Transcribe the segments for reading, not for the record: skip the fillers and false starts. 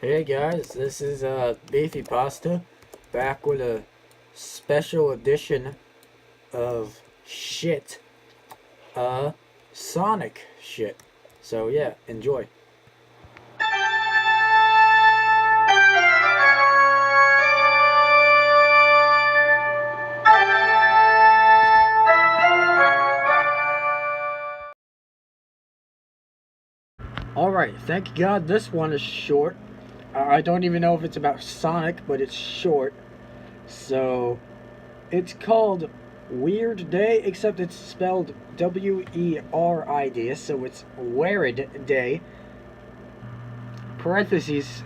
Hey guys, this is Beefy Pasta back with a special edition of shit. Uh Sonic shit. So yeah, enjoy. Alright, thank God this one is short. I don't even know if it's about Sonic, but it's short. So it's called Weird Day, except it's spelled W-E-R-I-D, so it's Weird Day. Parentheses,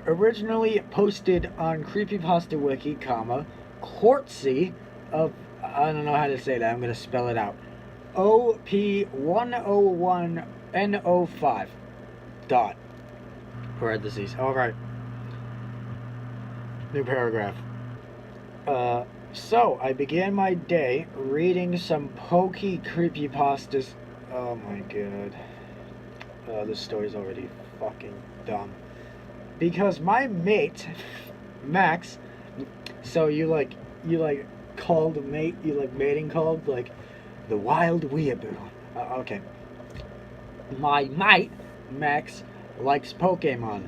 originally posted on Creepypasta Wiki, comma, courtesy of, I don't know how to say that, I'm going to spell it out, OP101N05, dot, parentheses. Alright, new paragraph. So, I began my day reading some pokey creepypastas. Oh my god. This story's already fucking dumb. Because my mate, Max, so you called mate, you like mating called, like the wild weeaboo. Okay. My mate, Max, likes Pokemon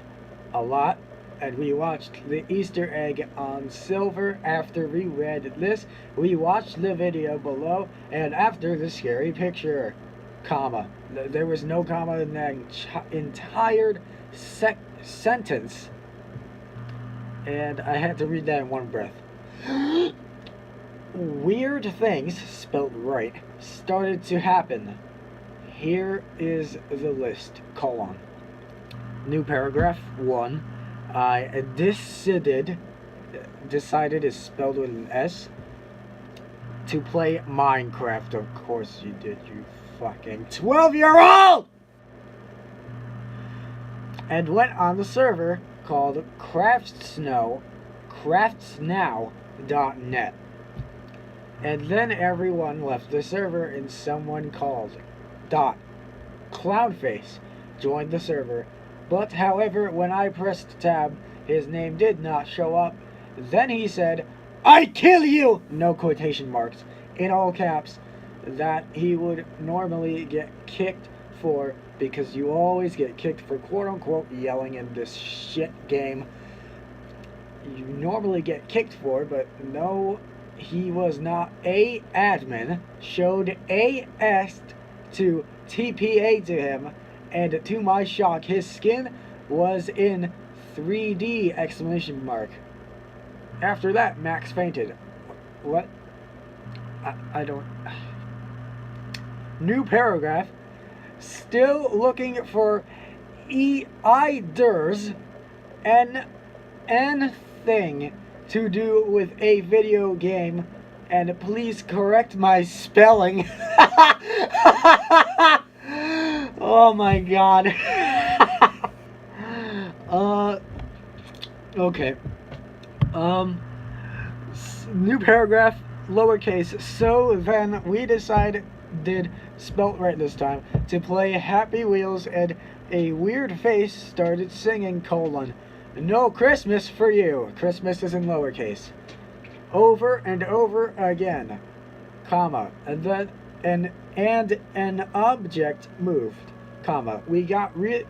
a lot, and we watched the Easter egg on Silver. After we read this, we watched the video below, and after the scary picture, comma. There was no comma in that entire sentence, and I had to read that in one breath. Weird things, spelled right, started to happen. Here is the list, colon. New paragraph 1. I decided is spelled with an S, to play Minecraft. Of course you did, you fucking 12-year-old! And went on the server called craftsnow.net. And then everyone left the server and someone called Cloudface joined the server. But however, when I pressed tab, his name did not show up. Then he said, "I kill you!" No quotation marks, in all caps, that he would normally get kicked for, because you always get kicked for quote-unquote yelling in this shit game. You normally get kicked for, but no, he was not a admin, showed AS to TPA to him, and to my shock, his skin was in 3D exclamation mark. After that, Max fainted. What? I don't... New paragraph. Still looking for EIDers and anything to do with a video game, and please correct my spelling. Oh my god. Okay. New paragraph, lowercase. So then we decided, spelt right this time, to play Happy Wheels, and a weird face started singing, colon, "No Christmas for you." Christmas is in lowercase. Over and over again, comma, and then an object moved, comma. We got really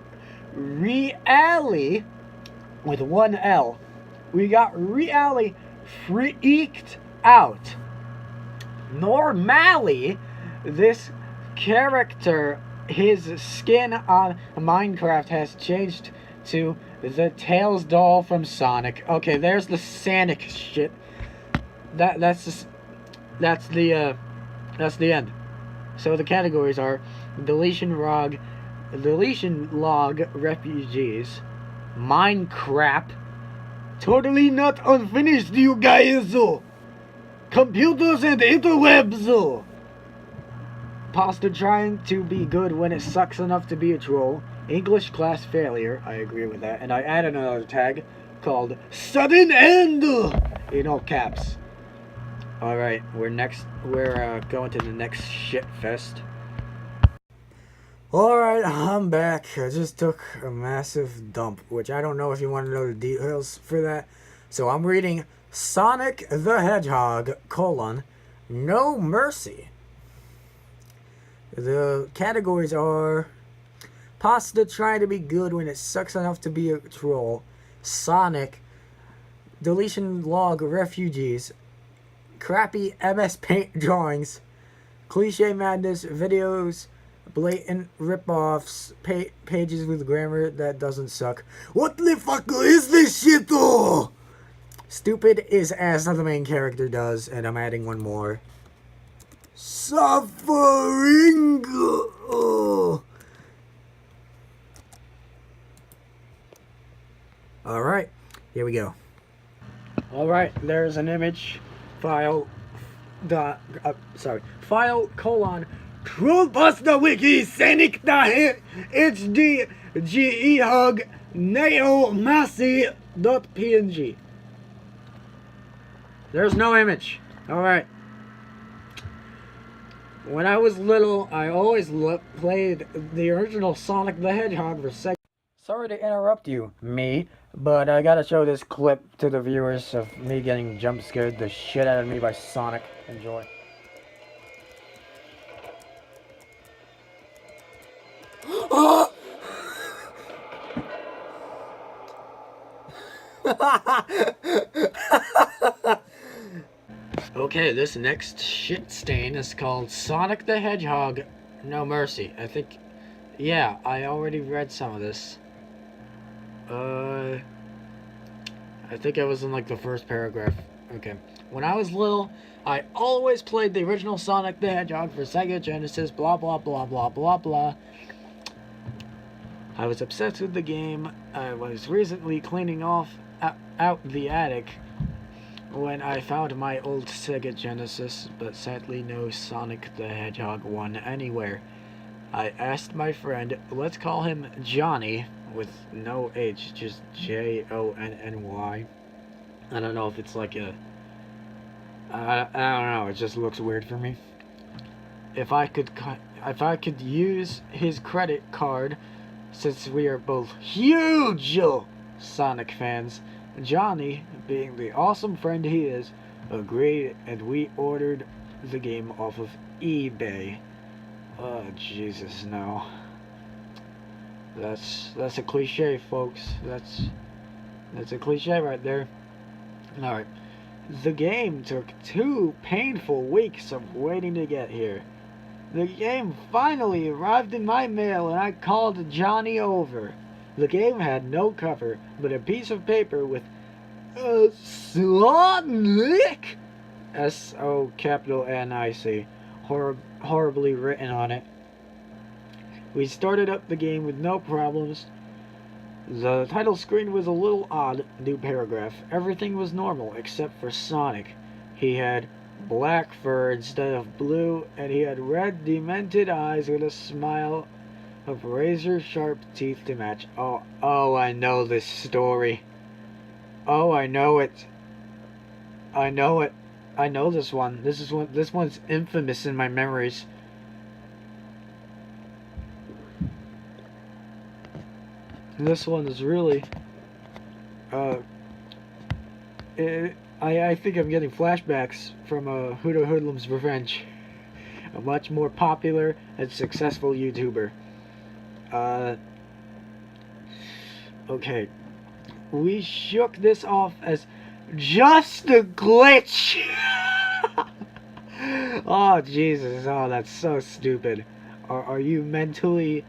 with one L. We got really freaked out. Normally, this character, his skin on Minecraft has changed to the Tails doll from Sonic. Okay, there's the Sonic shit. That's the end. So the categories are deletion log refugees, Minecraft, totally not unfinished, you guys, computers and interwebs, pasta trying to be good when it sucks enough to be a troll, English class failure, I agree with that, and I added another tag called sudden end in all caps. Alright, we're going to the next shit fest. Alright, I'm back. I just took a massive dump, which I don't know if you want to know the details for that. So I'm reading Sonic the Hedgehog, No Mercy. The categories are Pasta trying to be good when it sucks enough to be a troll, Sonic, Deletion Log Refugees, Crappy MS Paint Drawings, Cliche Madness Videos, Blatant rip-offs, pages with grammar that doesn't suck. What the fuck is this shit though? Stupid is as the main character does, and I'm adding one more. Suffering. Alright, here we go. Alright, there's an image file file Trollpasta wiki Sanicpastas HD GEHUG neomasi.png. There's no image. Alright. When I was little, I always played the original Sonic the Hedgehog for Sega. Sorry to interrupt you, me, but I gotta show this clip to the viewers of me getting jump scared the shit out of me by Sonic. Enjoy. Okay, this next shit stain is called Sonic the Hedgehog, No Mercy. I think, yeah, I already read some of this. I think I was in like the first paragraph. Okay. When I was little, I always played the original Sonic the Hedgehog for Sega Genesis, blah blah blah blah blah blah. I was obsessed with the game. I was recently cleaning out the attic when I found my old Sega Genesis, but sadly no Sonic the Hedgehog 1 anywhere. I asked my friend, let's call him Johnny, with no H, just Jonny. I don't know if it's like a... I don't know, it just looks weird for me. If I could use his credit card, since we are both huge Sonic fans, Johnny, being the awesome friend he is, agreed, and we ordered the game off of eBay. Oh, Jesus, no. That's a cliche, folks. That's a cliche right there. Alright. The game took 2 painful weeks of waiting to get here. The game finally arrived in my mail and I called Johnny over. The game had no cover, but a piece of paper with Sonic SONIC horribly written on it. We started up the game with no problems. The title screen was a little odd, new paragraph. Everything was normal except for Sonic. He had black fur instead of blue, and he had red, demented eyes with a smile of razor-sharp teeth to match. Oh, I know this story. Oh, I know it. I know it. I know this one. This one's infamous in my memories. This one is really, I think I'm getting flashbacks from Huda Hoodlum's Revenge, a much more popular and successful YouTuber. Okay, we shook this off as just a glitch. Oh, Jesus, oh, that's so stupid. Are you mentally...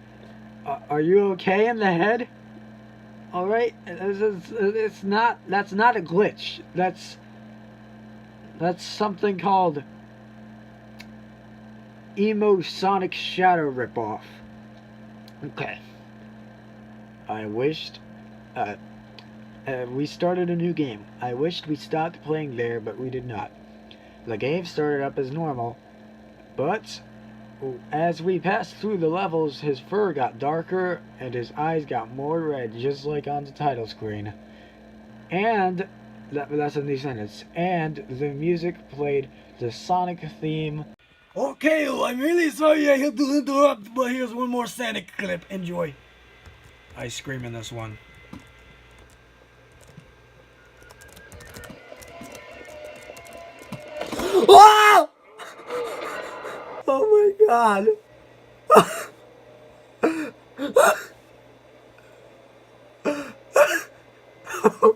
are you okay in the head? Alright? That's not a glitch. That's something called Emo Sonic Shadow Ripoff. Okay. I wished... we started a new game. I wished we stopped playing there, but we did not. The game started up as normal, but... as we passed through the levels, his fur got darker and his eyes got more red, just like on the title screen. And, that's a new sentence, and the music played the Sonic theme Okay, well, I'm really sorry I had to interrupt, but here's one more Sonic clip. Enjoy. I scream in this one. Oh! Oh my god.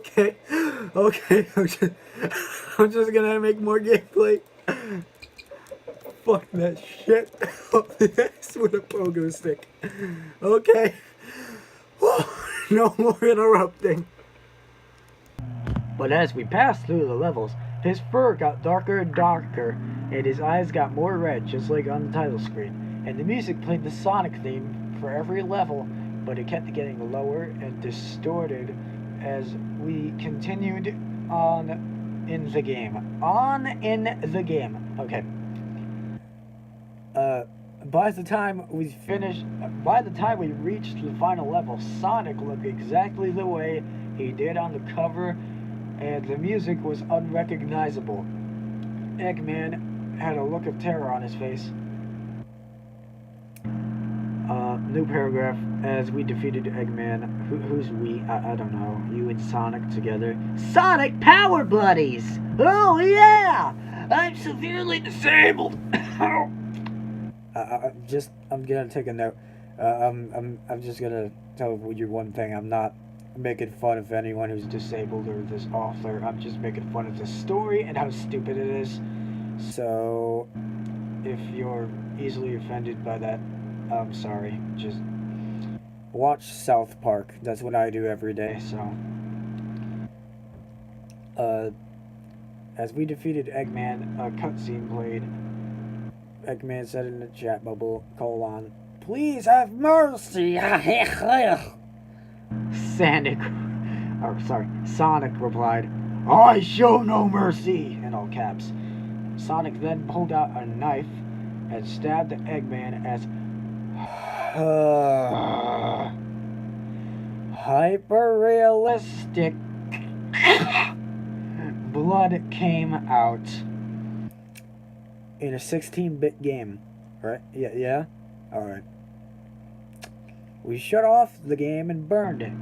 Okay. Okay. I'm just gonna make more gameplay. Fuck that shit. That's with a pogo stick. Okay. No more interrupting. But as we passed through the levels, his fur got darker and darker, and his eyes got more red, just like on the title screen. And the music played the Sonic theme for every level, but it kept getting lower and distorted as we continued on in the game. On in the game. Okay. By the time we reached the final level, Sonic looked exactly the way he did on the cover, and the music was unrecognizable. Eggman had a look of terror on his face. New paragraph. As we defeated Eggman. Who's we? I don't know. You and Sonic together. Sonic Power Buddies! Oh yeah! I'm severely disabled! I'm gonna take a note. I'm just gonna tell you one thing. I'm not making fun of anyone who's disabled or this author. I'm just making fun of the story and how stupid it is. So, if you're easily offended by that, I'm sorry. Just watch South Park. That's what I do every day. So, as we defeated Eggman, a cutscene played. Eggman said in the chat bubble, please have mercy. Sonic replied, I show no mercy, in all caps. Sonic then pulled out a knife and stabbed Eggman as hyper-realistic blood came out. In a 16-bit game, right? Yeah? Alright. We shut off the game and burned it.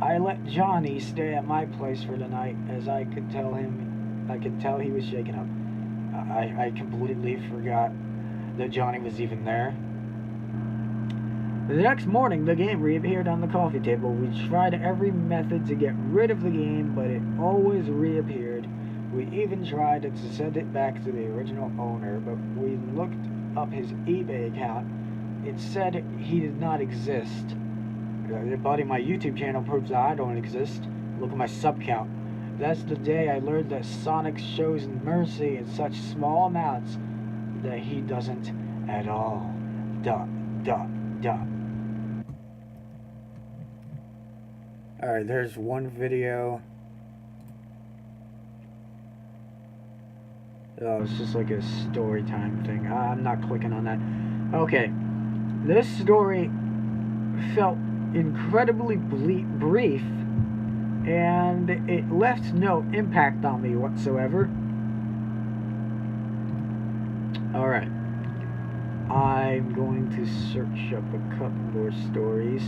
I let Johnny stay at my place for the night, as I could tell he was shaken up. I completely forgot that Johnny was even there. The next morning, the game reappeared on the coffee table. We tried every method to get rid of the game, but it always reappeared. We even tried to send it back to the original owner, but we looked up his eBay account. It said he did not exist. Everybody, my YouTube channel proves that I don't exist. Look at my sub count. That's the day I learned that Sonic shows mercy in such small amounts that he doesn't at all. ... Alright, there's one video. Oh, it's just like a story time thing. I'm not clicking on that. Okay. This story felt incredibly brief, and it left no impact on me whatsoever. Alright. I'm going to search up a couple more stories.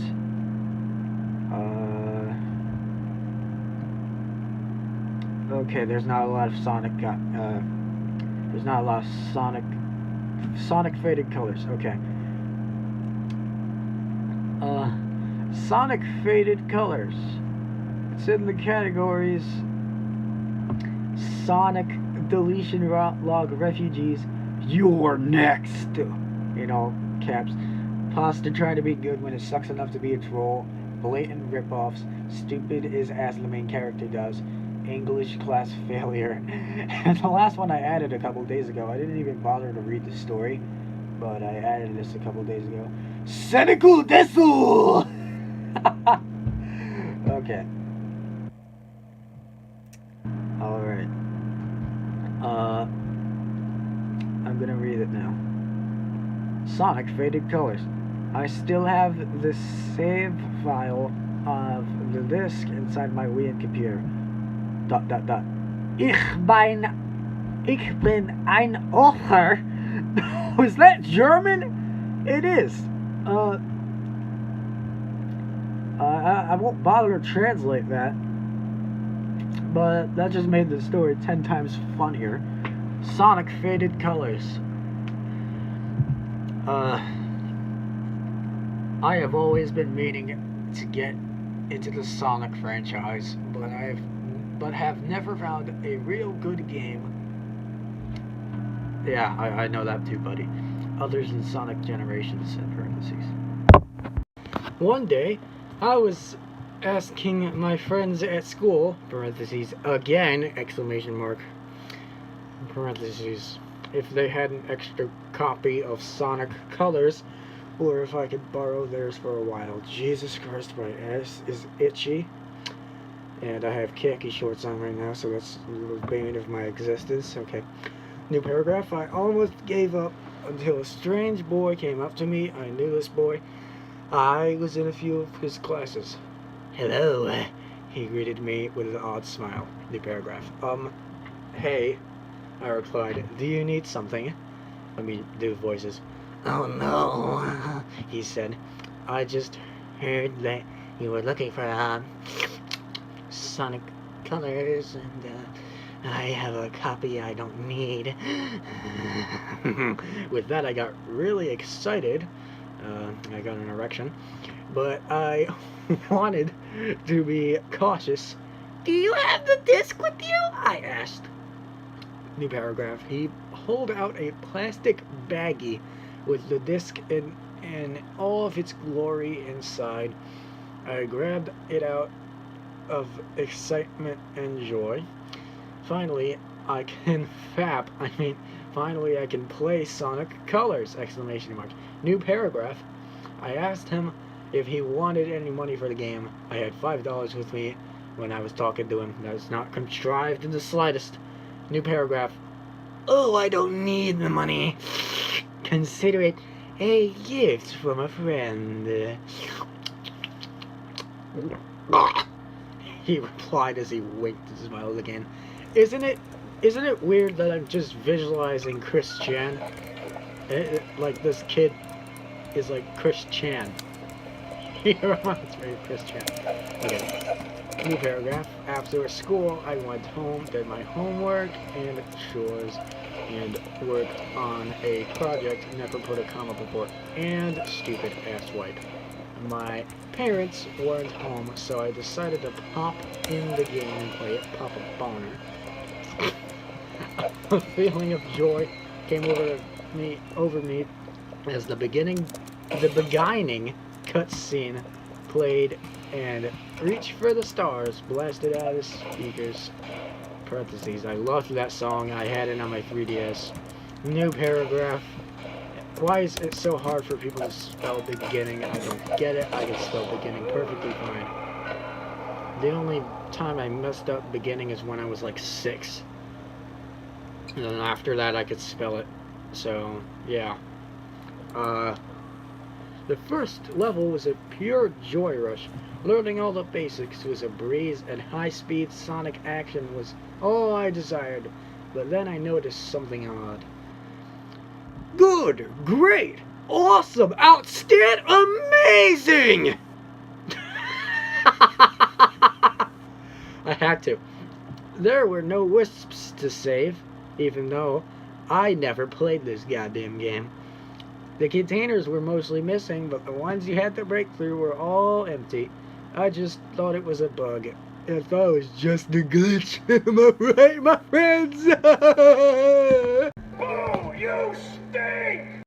Okay, there's not a lot of Sonic there's not a lot of Sonic Faded Colors. Okay. Sonic Faded Colors. It's in the categories Sonic Deletion Log Refugees. You're next. In all caps. Pasta trying to be good when it sucks enough to be a troll. Blatant ripoffs. Stupid is as the main character does. English class failure. And the last one I added a couple days ago. I didn't even bother to read the story, but I added this a couple days ago. Senegal Desu! Okay. Alright. I'm gonna read it now. Sonic Faded Colors. I still have the save file of the disc inside my Wii computer. ... Ich bin ein Author Was that German? It is. I won't bother to translate that, but that just made the story 10 times funnier. Sonic faded colors. I have always been meaning to get into the Sonic franchise, but have never found a real good game. Yeah, I know that too, buddy. Others than Sonic Generations, in parentheses. One day, I was asking my friends at school, parentheses, again, exclamation mark, parentheses, if they had an extra copy of Sonic Colors, or if I could borrow theirs for a while. Jesus Christ, my ass is itchy. And I have khaki shorts on right now, so that's the bane of my existence. Okay. New paragraph. I almost gave up until a strange boy came up to me. I knew this boy. I was in a few of his classes. Hello, he greeted me with an odd smile. New paragraph. Hey, I replied. Do you need something? Let me do voices. Oh no, he said. I just heard that you were looking for Sonic Colors, and I have a copy I don't need. With that, I got really excited. I got an erection, but I wanted to be cautious. Do you have the disc with you? I asked. New paragraph. He pulled out a plastic baggie with the disc in all of its glory inside. I grabbed it out of excitement and joy. Finally, I can finally I can play Sonic Colors! Exclamation mark. New paragraph. I asked him if he wanted any money for the game. I had $5 with me when I was talking to him. That was not contrived in the slightest. New paragraph. Oh, I don't need the money. Consider it a gift from a friend. He replied as he winked and smiled again. Isn't it weird that I'm just visualizing Chris Chan? Like this kid is like Chris Chan. He reminds me of Chris Chan. Okay. New paragraph. After school, I went home, did my homework and chores, and worked on a project never put a comma before. And stupid ass wipe. My parents weren't home, so I decided to pop in the game and play it. Pop a boner. A feeling of joy came over me as the beginning cutscene played, and Reach for the Stars blasted out of the speakers. Parentheses. I loved that song. I had it on my 3DS. New paragraph. Why is it so hard for people to spell beginning? I don't get it. I can spell beginning perfectly fine. The only time I messed up beginning is when I was like 6. And then after that I could spell it. So, yeah. The first level was a pure joy rush. Learning all the basics was a breeze, and high-speed Sonic action was all I desired. But then I noticed something odd. Good, great, awesome, outstanding, amazing! I had to. There were no wisps to save, even though I never played this goddamn game. The containers were mostly missing, but the ones you had to break through were all empty. I just thought it was a bug. I thought it was just a glitch. Am I right, my friends? Oh, you stink!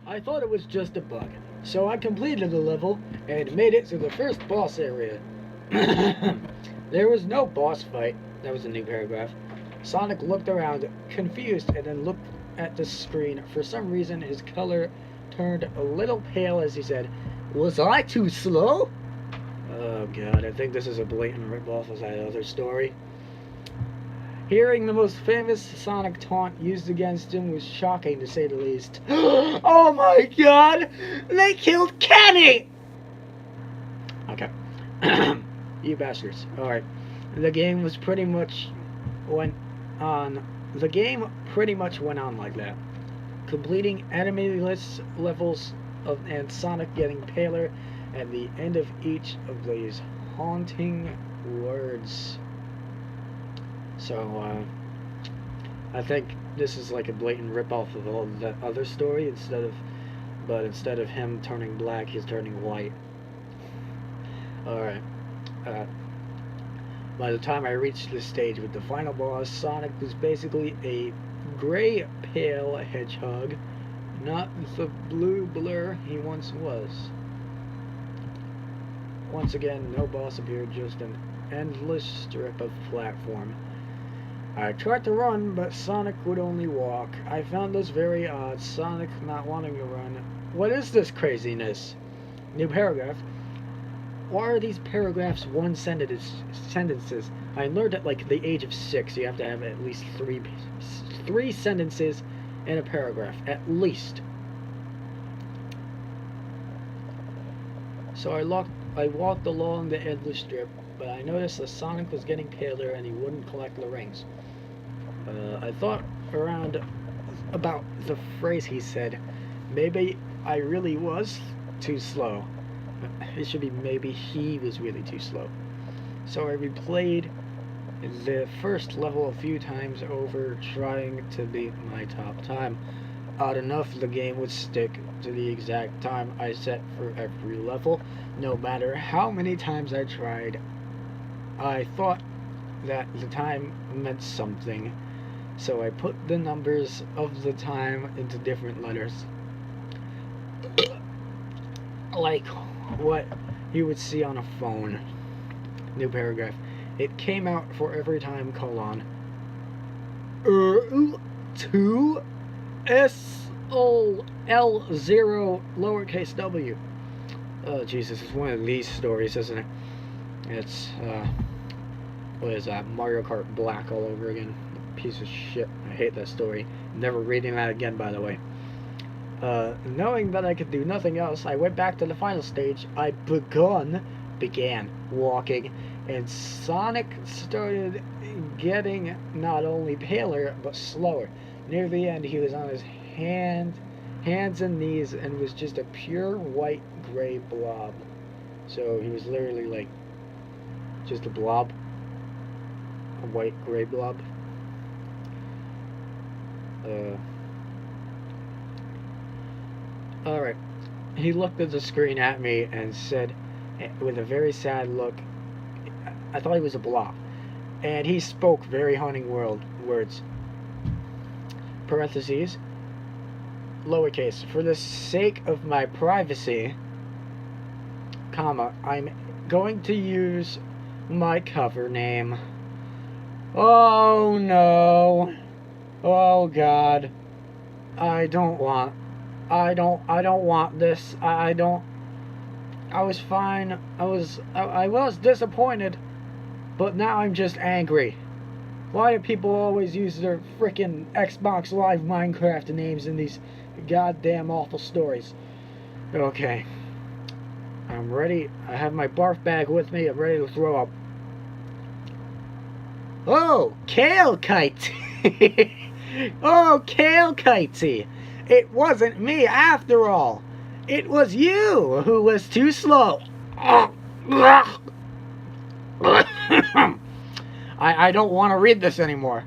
I thought it was just a bug, so I completed the level and made it to the first boss area. There was no boss fight. That was a new paragraph. Sonic looked around, confused, and then looked at the screen. For some reason, his color turned a little pale as he said, "Was I too slow?" Oh god, I think this is a blatant ripoff of that other story. Hearing the most famous Sonic taunt used against him was shocking, to say the least. Oh my god! They killed Kenny! Okay. You bastards. Alright. The game pretty much went on like that. completing enemyless levels and Sonic getting paler at the end of each of these haunting words. So, I think this is like a blatant ripoff of all that other story. Instead of him turning black, he's turning white. Alright. By the time I reached this stage with the final boss, Sonic was basically a gray pale hedgehog, not the blue blur he once was. Once again, no boss appeared, just an endless strip of platform. I tried to run, but Sonic would only walk. I found this very odd, Sonic not wanting to run. What is this craziness? New paragraph. Why are these paragraphs one sentences? I learned at like the age of 6 you have to have at least three sentences in a paragraph, at least. So I walked along the endless strip, but I noticed that Sonic was getting paler and he wouldn't collect the rings. I thought around about the phrase he said. Maybe I really was too slow. It should be maybe he was really too slow. So I replayed the first level a few times over, trying to beat my top time. Odd enough, the game would stick to the exact time I set for every level, no matter how many times I tried. I thought that the time meant something, so I put the numbers of the time into different letters. Like what you would see on a phone. New paragraph. It came out for every time, colon. 2 SOL 0 lowercase w. Oh, Jesus, it's one of these stories, isn't it? It's, what is that? Mario Kart Black all over again. Piece of shit. I hate that story. Never reading that again, by the way. Knowing that I could do nothing else, I went back to the final stage. I began walking, and Sonic started getting not only paler, but slower. Near the end, he was on his hands and knees, and was just a pure white-gray blob. So he was literally like, just a blob. A white-gray blob. Alright. He looked at the screen at me and said, with a very sad look, I thought he was a blob. And he spoke very haunting words. Parentheses. Lowercase. For the sake of my privacy, comma, I'm going to use my cover name. Oh no. Oh God. I don't want this. I was fine. I was disappointed, but now I'm just angry. Why do people always use their frickin' Xbox Live Minecraft names in these goddamn awful stories? Okay. I'm ready. I have my barf bag with me. I'm ready to throw up. Oh, Kale Kite. Oh, Kale Kitey. It wasn't me after all. It was you who was too slow. I don't want to read this anymore.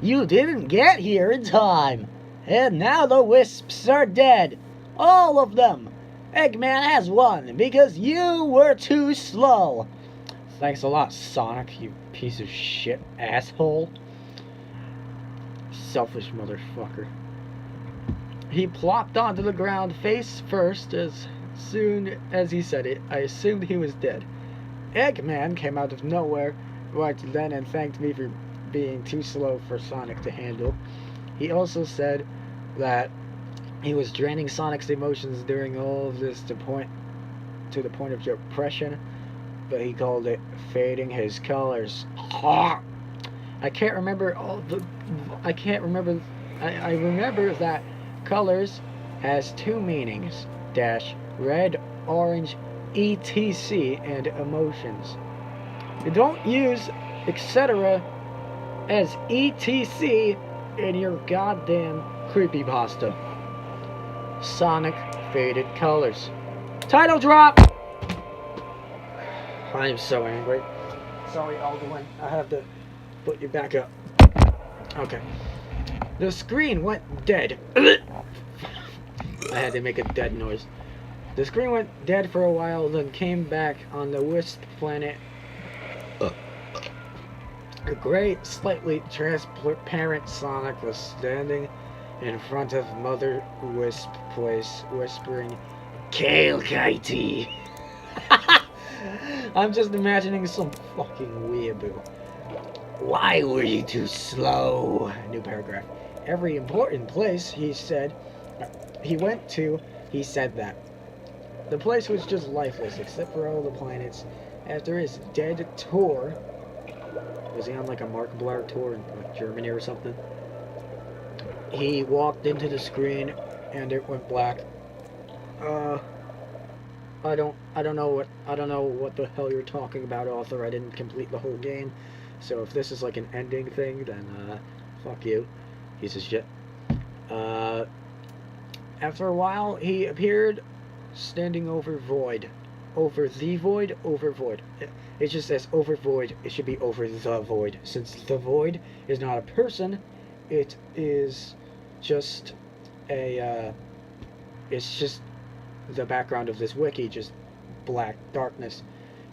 You didn't get here in time. And now the Wisps are dead. All of them. Eggman has won because you were too slow. Thanks a lot, Sonic, you piece of shit asshole. Selfish motherfucker. He plopped onto the ground face first. As soon as he said it, I assumed he was dead. Eggman came out of nowhere right then and thanked me for being too slow for Sonic to handle. He also said that he was draining Sonic's emotions during all of this to the point of depression, but he called it fading his colors. I can't remember I remember that colors has two meanings, red, orange, etc. and emotions. You don't use etc. as etc. in your goddamn creepypasta. Sonic Faded Colors. Title drop! I am so angry. Sorry, Alduin. I have to put you back up. Okay. The screen went dead. I had to make a dead noise. The screen went dead for a while, then came back on the Wisp planet. A gray, slightly transparent Sonic was standing in front of Mother Wisp place, whispering, "Kale Kitey." I'm just imagining some fucking weeaboo. "Why were you too slow?" New paragraph. "Every important place," he said, he went to, he said that. The place was just lifeless, except for all the planets. After his dead tour, was he on like a Mark Blair tour in like Germany or something? He walked into the screen and it went black. I don't know what the hell you're talking about, author. I didn't complete the whole game. So if this is like an ending thing, then fuck you. Piece of shit. After a while, he appeared standing over void. Over the void, over void. It just says over void. It should be over the void. Since the void is not a person, it is just a, it's just the background of this wiki, just black darkness.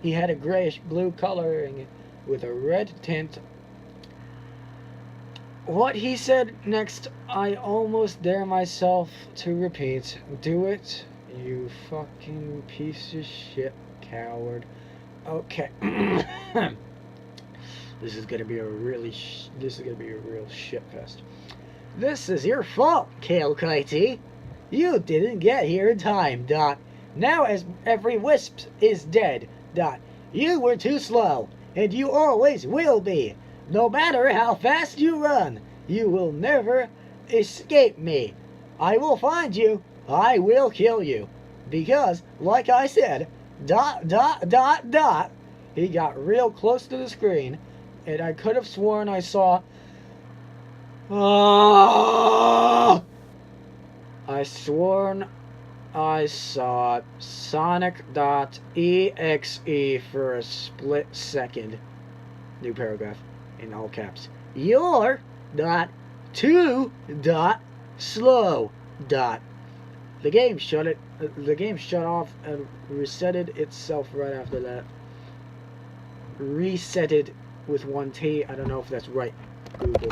He had a grayish blue coloring with a red tint. What he said next, I almost dare myself to repeat. Do it, you fucking piece of shit coward. Okay. This is gonna be a real shit fest. "This is your fault, Kale Kitey. You didn't get here in time, Dot. Now as every wisp is dead, Dot. You were too slow, and you always will be. No matter how fast you run, you will never escape me. I will find you. I will kill you. Because, like I said, dot, dot, dot, dot." He got real close to the screen, and I could have sworn I saw... I sworn I saw Sonic.exe for a split second. New paragraph in all caps. "You're dot too dot slow dot." The game shut off and resetted itself right after that. Resetted with one T. I don't know if that's right. Google.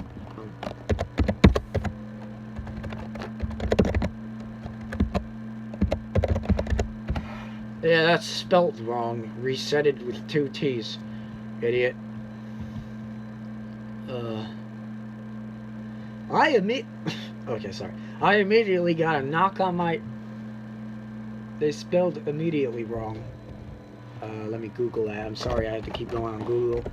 Yeah, that's spelt wrong. Resetted with two T's. Idiot. Okay, sorry. I immediately got a knock on my... They spelled immediately wrong. Let me Google that. I'm sorry, I had to keep going on Google.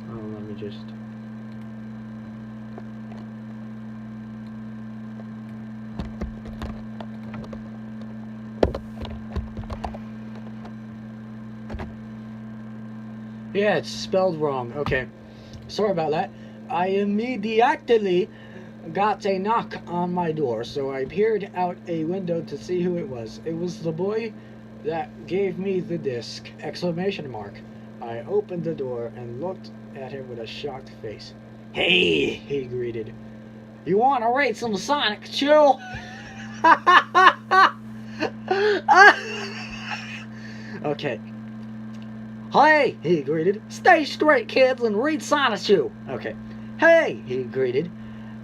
Let me just... Yeah, it's spelled wrong. Okay. Sorry about that. I immediately got a knock on my door, so I peered out a window to see who it was. It was the boy that gave me the disc! Exclamation mark. I opened the door and looked at him with a shocked face. "Hey," he greeted. "You want to rate some Sonic, chill?" Okay. "Hey," he greeted. "Stay straight, kids, and read Sonichu." Okay. "Hey," he greeted.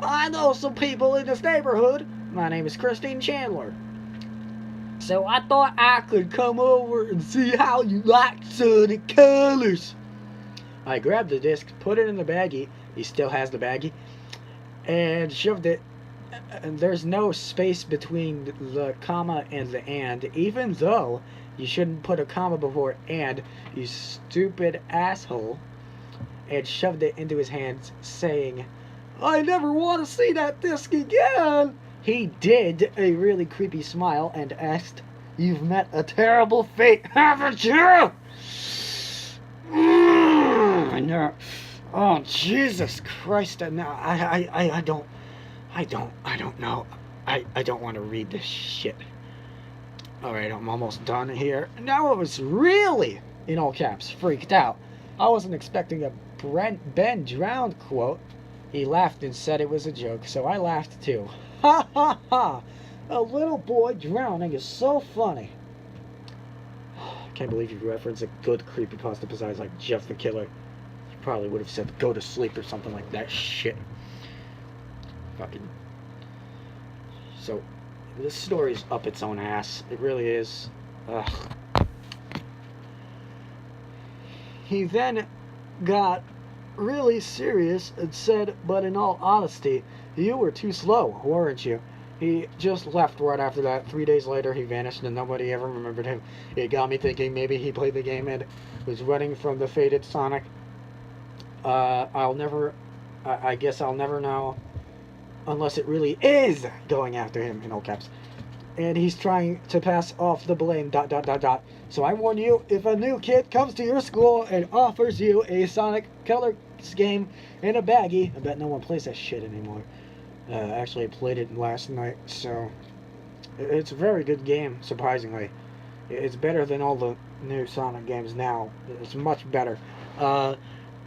"I know some people in this neighborhood. My name is Christine Chandler. So I thought I could come over and see how you like Sonic Colors." I grabbed the disc, put it in the baggie. He still has the baggie. And shoved it. And there's no space between the comma and the and, even though you shouldn't put a comma before and, you stupid asshole. And shoved it into his hands, saying, "I never want to see that disc again." He did a really creepy smile and asked, "You've met a terrible fate, haven't you?" No. Oh, Jesus Christ! No, I don't know. I don't want to read this shit. All right, I'm almost done here. Now I was really, in all caps, freaked out. I wasn't expecting a Ben drowned quote. He laughed and said it was a joke, so I laughed too. Ha ha ha! A little boy drowning is so funny. I can't believe you referenced a good creepypasta besides like Jeff the Killer. You probably would have said go to sleep or something like that shit. Fucking. So, this story's up its own ass. It really is. Ugh. He then got really serious and said, "But in all honesty, you were too slow, weren't you?" He just left right after that. 3 days later, he vanished and nobody ever remembered him. It got me thinking maybe he played the game and was running from the fated Sonic. I guess I'll never know unless it really is going after him, in all caps. And he's trying to pass off the blame, ... So I warn you, if a new kid comes to your school and offers you a Sonic Colors game in a baggie, I bet no one plays that shit anymore. Actually, I played it last night, so it's a very good game, surprisingly. It's better than all the new Sonic games now. It's much better.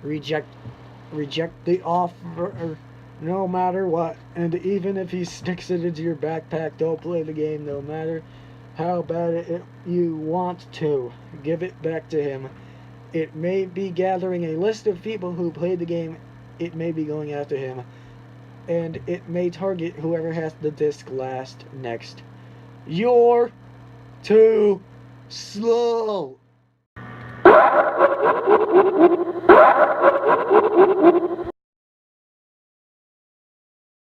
Reject the offer no matter what, and even if he sticks it into your backpack, don't play the game no matter how bad you want to. Give it back to him. It may be gathering a list of people who played the game, it may be going after him, and it may target whoever has the disc last next. You're too slow.